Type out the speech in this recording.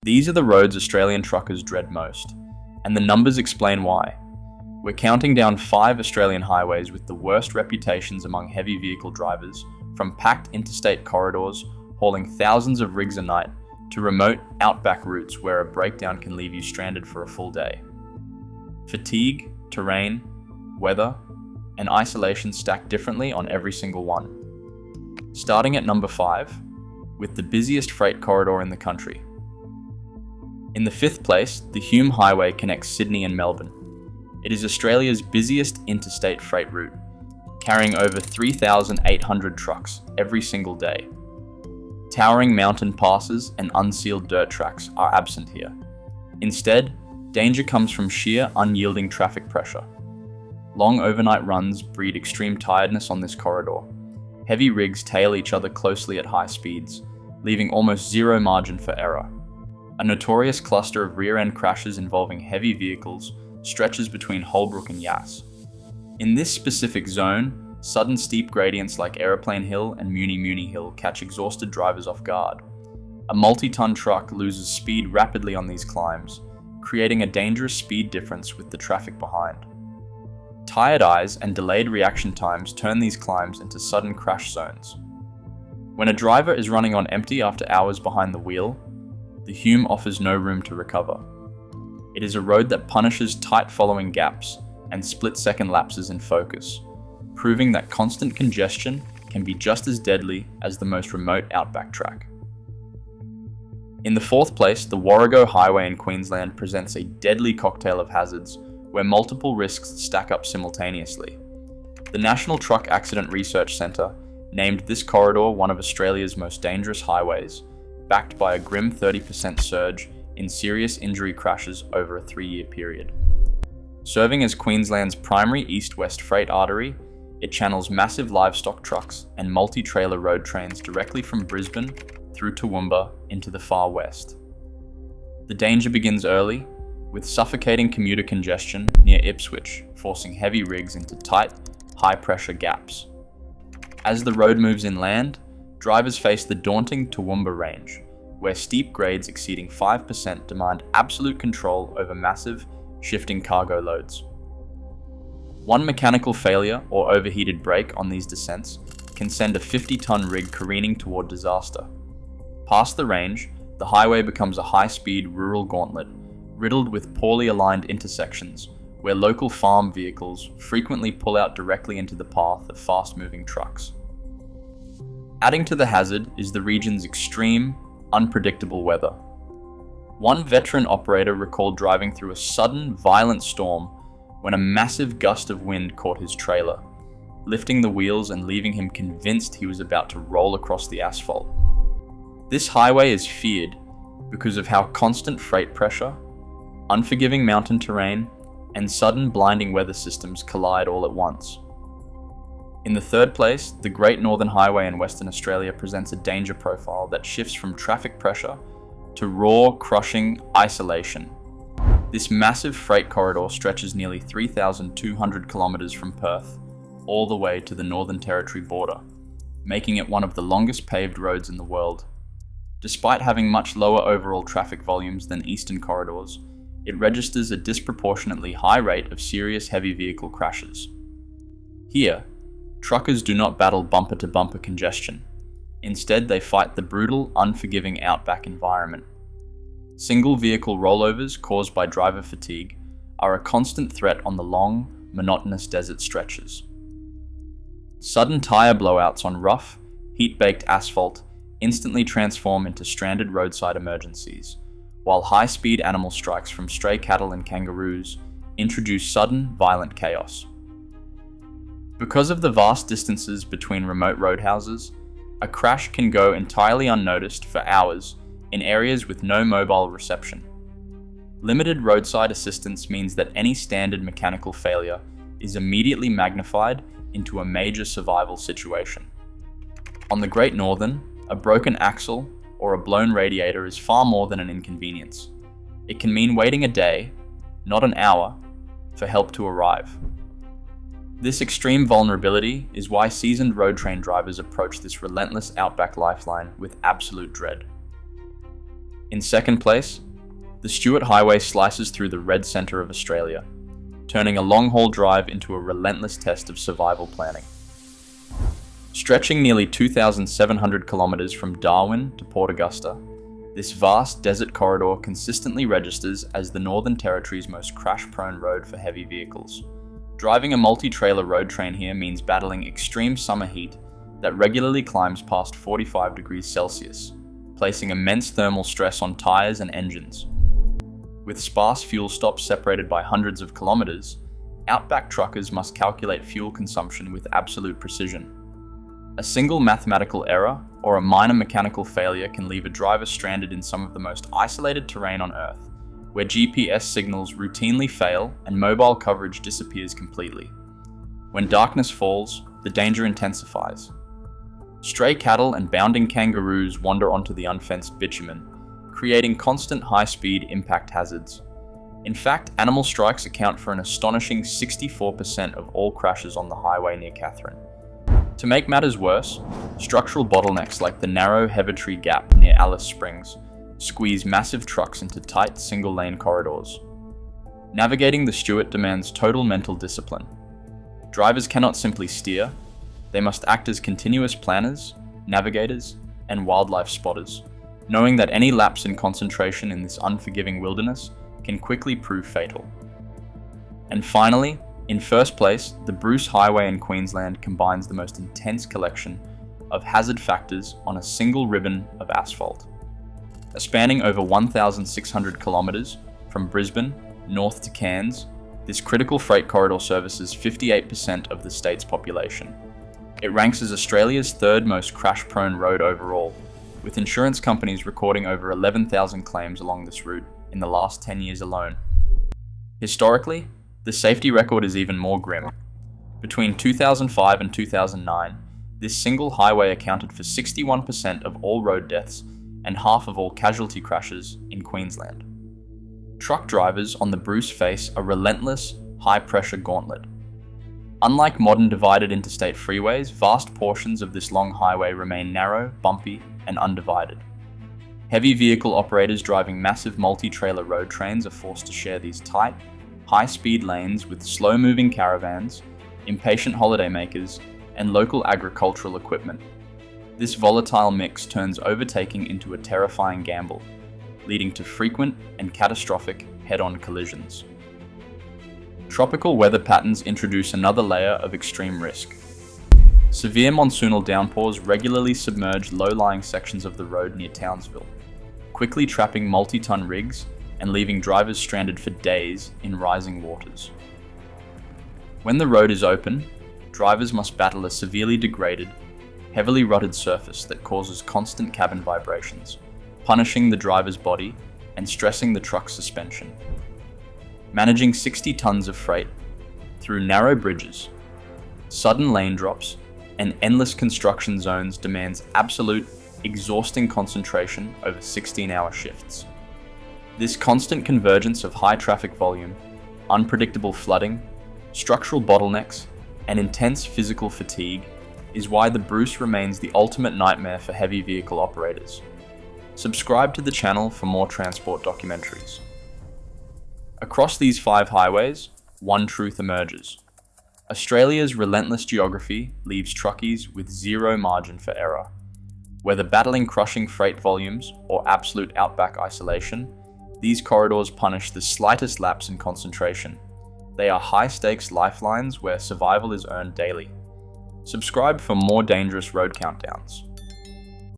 These are the roads Australian truckers dread most, and the numbers explain why. We're counting down 5 Australian highways with the worst reputations among heavy vehicle drivers, from packed interstate corridors hauling thousands of rigs a night to remote outback routes where a breakdown can leave you stranded for a full day. Fatigue, terrain, weather, and isolation stack differently on every single one. Starting at number 5, with the busiest freight corridor in the country. In the 5th place, the Hume Highway connects Sydney and Melbourne. It is Australia's busiest interstate freight route, carrying over 3,800 trucks every single day. Towering mountain passes and unsealed dirt tracks are absent here. Instead, danger comes from sheer, unyielding traffic pressure. Long overnight runs breed extreme tiredness on this corridor. Heavy rigs tail each other closely at high speeds, leaving almost zero margin for error. A notorious cluster of rear-end crashes involving heavy vehicles stretches between Holbrook and Yass. In this specific zone, sudden steep gradients like Aeroplane Hill and Muni Hill catch exhausted drivers off guard. A multi-ton truck loses speed rapidly on these climbs, creating a dangerous speed difference with the traffic behind. Tired eyes and delayed reaction times turn these climbs into sudden crash zones. When a driver is running on empty after hours behind the wheel, the Hume offers no room to recover. It is a road that punishes tight following gaps and split-second lapses in focus, proving that constant congestion can be just as deadly as the most remote outback track. In the 4th place, the Warrego Highway in Queensland presents a deadly cocktail of hazards where multiple risks stack up simultaneously. The National Truck Accident Research Centre named this corridor one of Australia's most dangerous highways, backed by a grim 30% surge in serious injury crashes over a 3-year period. Serving as Queensland's primary east-west freight artery, it channels massive livestock trucks and multi-trailer road trains directly from Brisbane through Toowoomba into the far west. The danger begins early, with suffocating commuter congestion near Ipswich, forcing heavy rigs into tight, high-pressure gaps. As the road moves inland, drivers face the daunting Toowoomba Range, where steep grades exceeding 5% demand absolute control over massive, shifting cargo loads. One mechanical failure or overheated brake on these descents can send a 50-ton rig careening toward disaster. Past the range, the highway becomes a high-speed rural gauntlet, riddled with poorly aligned intersections, where local farm vehicles frequently pull out directly into the path of fast-moving trucks. Adding to the hazard is the region's extreme, unpredictable weather. One veteran operator recalled driving through a sudden, violent storm when a massive gust of wind caught his trailer, lifting the wheels and leaving him convinced he was about to roll across the asphalt. This highway is feared because of how constant freight pressure, unforgiving mountain terrain, and sudden blinding weather systems collide all at once. In the 3rd place, the Great Northern Highway in Western Australia presents a danger profile that shifts from traffic pressure to raw, crushing isolation. This massive freight corridor stretches nearly 3,200 kilometres from Perth, all the way to the Northern Territory border, making it one of the longest paved roads in the world. Despite having much lower overall traffic volumes than eastern corridors, it registers a disproportionately high rate of serious heavy vehicle crashes. Here, truckers do not battle bumper-to-bumper congestion. Instead, they fight the brutal, unforgiving outback environment. Single vehicle rollovers caused by driver fatigue are a constant threat on the long, monotonous desert stretches. Sudden tire blowouts on rough, heat-baked asphalt instantly transform into stranded roadside emergencies, while high-speed animal strikes from stray cattle and kangaroos introduce sudden, violent chaos. Because of the vast distances between remote roadhouses, a crash can go entirely unnoticed for hours in areas with no mobile reception. Limited roadside assistance means that any standard mechanical failure is immediately magnified into a major survival situation. On the Great Northern, a broken axle or a blown radiator is far more than an inconvenience. It can mean waiting a day, not an hour, for help to arrive. This extreme vulnerability is why seasoned road train drivers approach this relentless outback lifeline with absolute dread. In second place, the Stuart Highway slices through the red centre of Australia, turning a long-haul drive into a relentless test of survival planning. Stretching nearly 2,700 kilometres from Darwin to Port Augusta, this vast desert corridor consistently registers as the Northern Territory's most crash-prone road for heavy vehicles. Driving a multi-trailer road train here means battling extreme summer heat that regularly climbs past 45 degrees Celsius, placing immense thermal stress on tyres and engines. With sparse fuel stops separated by hundreds of kilometres, outback truckers must calculate fuel consumption with absolute precision. A single mathematical error or a minor mechanical failure can leave a driver stranded in some of the most isolated terrain on Earth, where GPS signals routinely fail and mobile coverage disappears completely. When darkness falls, the danger intensifies. Stray cattle and bounding kangaroos wander onto the unfenced bitumen, creating constant high-speed impact hazards. In fact, animal strikes account for an astonishing 64% of all crashes on the highway near Katherine. To make matters worse, structural bottlenecks like the narrow Heavitree Gap near Alice Springs squeeze massive trucks into tight single-lane corridors. Navigating the Stuart demands total mental discipline. Drivers cannot simply steer, they must act as continuous planners, navigators, and wildlife spotters, knowing that any lapse in concentration in this unforgiving wilderness can quickly prove fatal. And finally, in first place, the Bruce Highway in Queensland combines the most intense collection of hazard factors on a single ribbon of asphalt. Spanning over 1,600 kilometres from Brisbane north to Cairns, this critical freight corridor services 58% of the state's population. It ranks as Australia's third most crash-prone road overall, with insurance companies recording over 11,000 claims along this route in the last 10 years alone. Historically, the safety record is even more grim. Between 2005 and 2009, this single highway accounted for 61% of all road deaths and half of all casualty crashes in Queensland. Truck drivers on the Bruce face a relentless, high-pressure gauntlet. Unlike modern divided interstate freeways, vast portions of this long highway remain narrow, bumpy, and undivided. Heavy vehicle operators driving massive multi-trailer road trains are forced to share these tight, high-speed lanes with slow-moving caravans, impatient holidaymakers, and local agricultural equipment. This volatile mix turns overtaking into a terrifying gamble, leading to frequent and catastrophic head-on collisions. Tropical weather patterns introduce another layer of extreme risk. Severe monsoonal downpours regularly submerge low-lying sections of the road near Townsville, quickly trapping multi-ton rigs and leaving drivers stranded for days in rising waters. When the road is open, drivers must battle a severely degraded, heavily rutted surface that causes constant cabin vibrations, punishing the driver's body and stressing the truck's suspension. Managing 60 tons of freight through narrow bridges, sudden lane drops, and endless construction zones demands absolute, exhausting concentration over 16-hour shifts. This constant convergence of high traffic volume, unpredictable flooding, structural bottlenecks, and intense physical fatigue is why the Bruce remains the ultimate nightmare for heavy vehicle operators. Subscribe to the channel for more transport documentaries. Across these 5 highways, one truth emerges. Australia's relentless geography leaves truckies with zero margin for error. Whether battling crushing freight volumes or absolute outback isolation, these corridors punish the slightest lapse in concentration. They are high-stakes lifelines where survival is earned daily. Subscribe for more dangerous road countdowns.